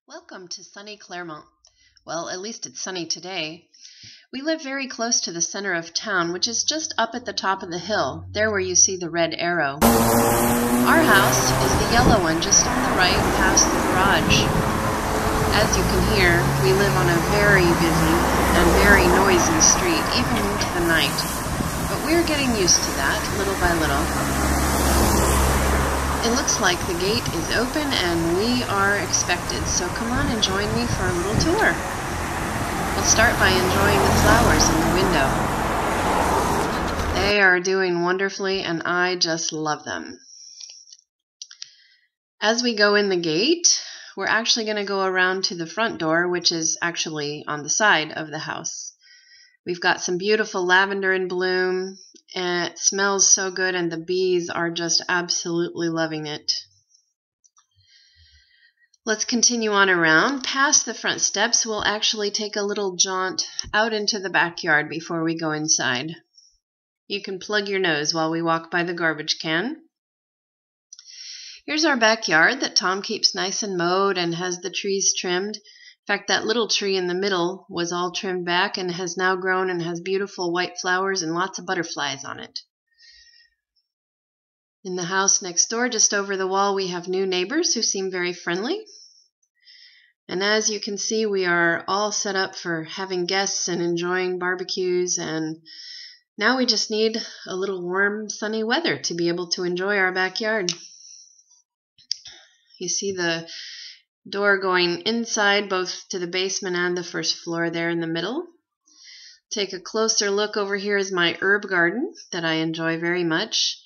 Welcome to sunny Claremont. Well, at least it's sunny today. We live very close to the center of town, which is just up at the top of the hill, there where you see the red arrow. Our house is the yellow one just on the right past the garage. As you can hear, we live on a very busy and very noisy street, even into the night. But we're getting used to that, little by little. It looks like the gate is open and we are expected, so come on and join me for a little tour. We'll start by enjoying the flowers in the window. They are doing wonderfully and I just love them. As we go in the gate, we're actually going to go around to the front door, which is actually on the side of the house. We've got some beautiful lavender in bloom, and it smells so good, and the bees are just absolutely loving it. Let's continue on around. Past the front steps, we'll actually take a little jaunt out into the backyard before we go inside. You can plug your nose while we walk by the garbage can. Here's our backyard that Tom keeps nice and mowed and has the trees trimmed. In fact, that little tree in the middle was all trimmed back and has now grown and has beautiful white flowers and lots of butterflies on it. In the house next door, just over the wall, we have new neighbors who seem very friendly. And as you can see, we are all set up for having guests and enjoying barbecues, and now we just need a little warm, sunny weather to be able to enjoy our backyard. You see the door going inside, both to the basement and the first floor there in the middle. Take a closer look. Over here is my herb garden that I enjoy very much.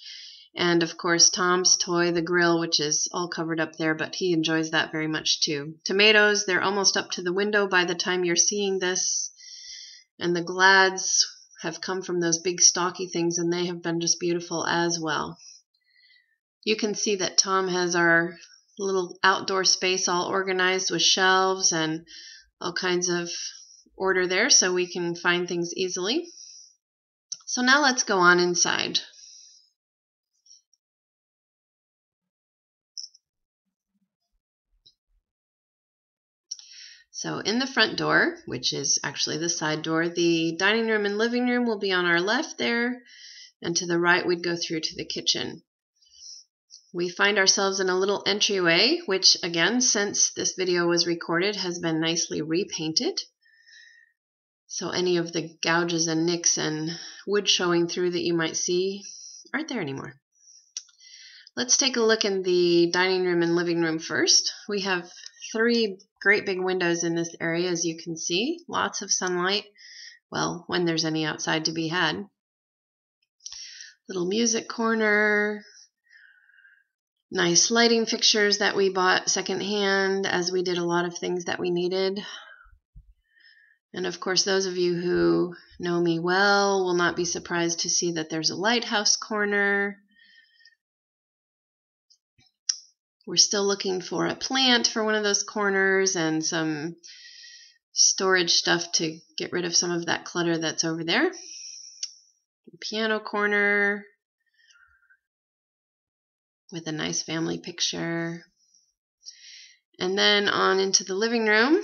And of course Tom's toy, the grill, which is all covered up there, but he enjoys that very much too. Tomatoes, they're almost up to the window by the time you're seeing this. And the glads have come from those big stocky things, and they have been just beautiful as well. You can see that Tom has our little outdoor space all organized with shelves and all kinds of order there so we can find things easily. So now let's go on inside. So in the front door, which is actually the side door, the dining room and living room will be on our left there, and to the right we'd go through to the kitchen. We find ourselves in a little entryway, which again, since this video was recorded, has been nicely repainted. So any of the gouges and nicks and wood showing through that you might see aren't there anymore. Let's take a look in the dining room and living room first. We have 3 great big windows in this area, as you can see. Lots of sunlight, well, when there's any outside to be had. Little music corner. Nice lighting fixtures that we bought secondhand, as we did a lot of things that we needed. And of course, those of you who know me well will not be surprised to see that there's a lighthouse corner. We're still looking for a plant for one of those corners and some storage stuff to get rid of some of that clutter that's over there. Piano corner with a nice family picture. And then on into the living room.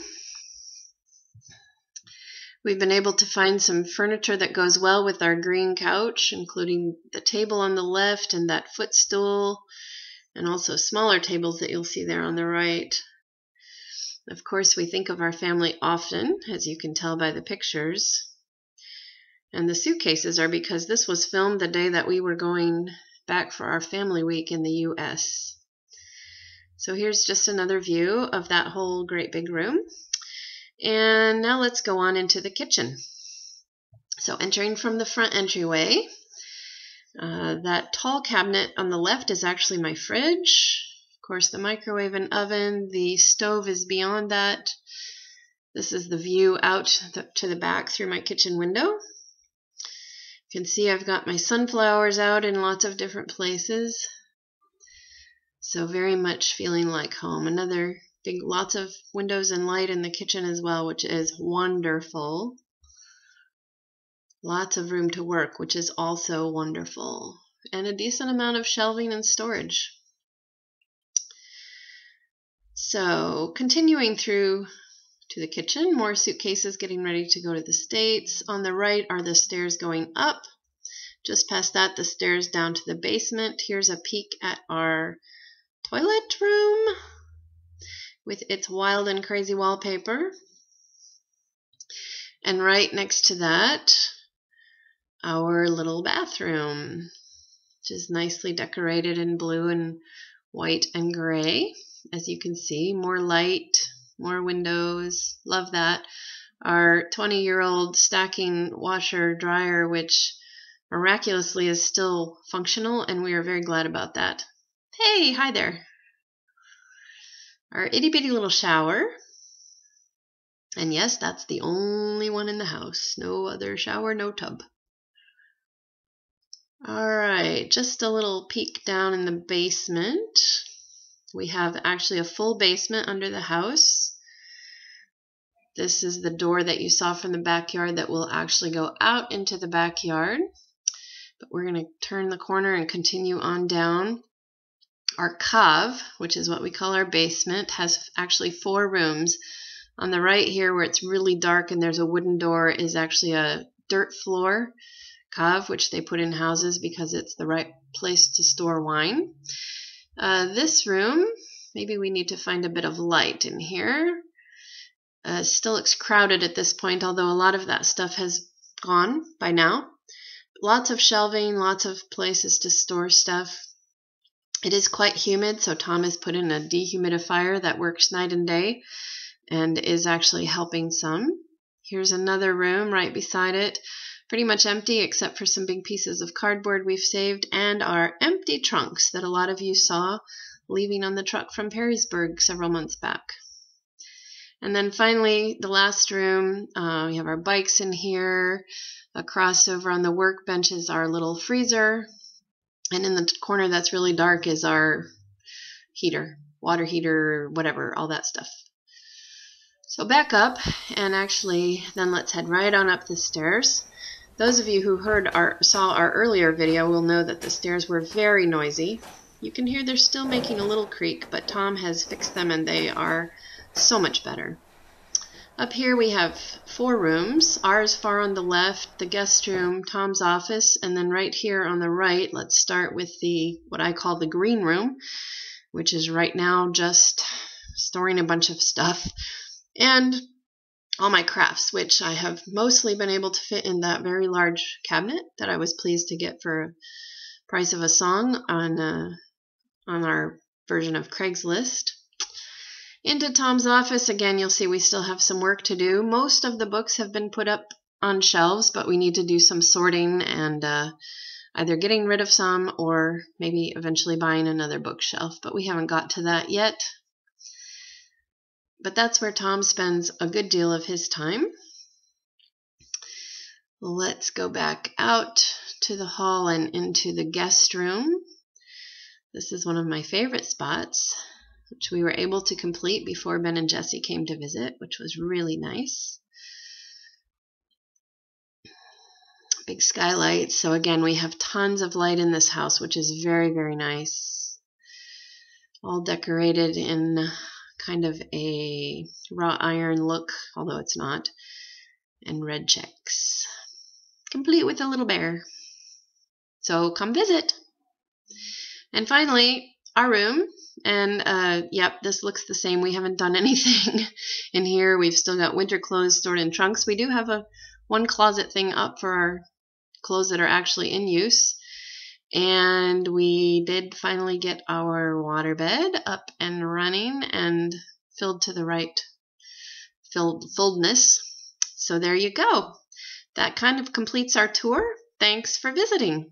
We've been able to find some furniture that goes well with our green couch, including the table on the left and that footstool, and also smaller tables that you'll see there on the right. Of course, we think of our family often, as you can tell by the pictures. And the suitcases are because this was filmed the day that we were going back for our family week in the U.S. So here's just another view of that whole great big room. And now let's go on into the kitchen. So entering from the front entryway, that tall cabinet on the left is actually my fridge. Of course, the microwave and oven. The stove is beyond that. This is the view out to the back through my kitchen window. You can see I've got my sunflowers out in lots of different places. So very much feeling like home. Another big, lots of windows and light in the kitchen as well, which is wonderful. Lots of room to work, which is also wonderful. And a decent amount of shelving and storage. So continuing through to the kitchen, more suitcases getting ready to go to the States. On the right are the stairs going up. Just past that, the stairs down to the basement. Here's a peek at our toilet room with its wild and crazy wallpaper. And right next to that, our little bathroom, which is nicely decorated in blue and white and gray. As you can see, more light, more windows. Love that. Our 20-year-old stacking washer dryer, which miraculously is still functional, and we are very glad about that. Hey, hi there. Our itty-bitty little shower. And yes, that's the only one in the house. No other shower, no tub. Alright, just a little peek down in the basement. We have actually a full basement under the house. This is the door that you saw from the backyard that will actually go out into the backyard. But we're going to turn the corner and continue on down. Our cave, which is what we call our basement, has actually 4 rooms. On the right here, where it's really dark and there's a wooden door, is actually a dirt floor cave, which they put in houses because it's the right place to store wine. This room, maybe we need to find a bit of light in here. Still looks crowded at this point, although a lot of that stuff has gone by now. Lots of shelving, lots of places to store stuff. It is quite humid, so Tom has put in a dehumidifier that works night and day and is actually helping some. Here's another room right beside it. Pretty much empty except for some big pieces of cardboard we've saved and our empty trunks that a lot of you saw leaving on the truck from Perrysburg several months back. And then finally, the last room, we have our bikes in here. Across over on the workbench is our little freezer. And in the corner that's really dark is our heater, water heater, whatever, all that stuff. So back up, and actually then let's head right on up the stairs. Those of you who saw our earlier video will know that the stairs were very noisy. You can hear they're still making a little creak, but Tom has fixed them and they are so much better. Up here we have 4 rooms, ours far on the left, the guest room, Tom's office, and then right here on the right, let's start with what I call the green room, which is right now just storing a bunch of stuff, and all my crafts, which I have mostly been able to fit in that very large cabinet that I was pleased to get for a price of a song on our version of Craigslist. Into Tom's office, again, you'll see we still have some work to do. Most of the books have been put up on shelves, but we need to do some sorting and either getting rid of some or maybe eventually buying another bookshelf, but we haven't got to that yet. But that's where Tom spends a good deal of his time. Let's go back out to the hall and into the guest room. This is one of my favorite spots, which we were able to complete before Ben and Jesse came to visit, which was really nice. Big skylights. So again, we have tons of light in this house, which is very, very nice. All decorated in kind of a wrought iron look, although it's not, and red checks. Complete with a little bear. So come visit. And finally, our room. And yep, this looks the same. We haven't done anything in here. We've still got winter clothes stored in trunks. We do have one closet thing up for our clothes that are actually in use. And we did finally get our waterbed up and running and filled to the right filledness. So there you go. That kind of completes our tour. Thanks for visiting.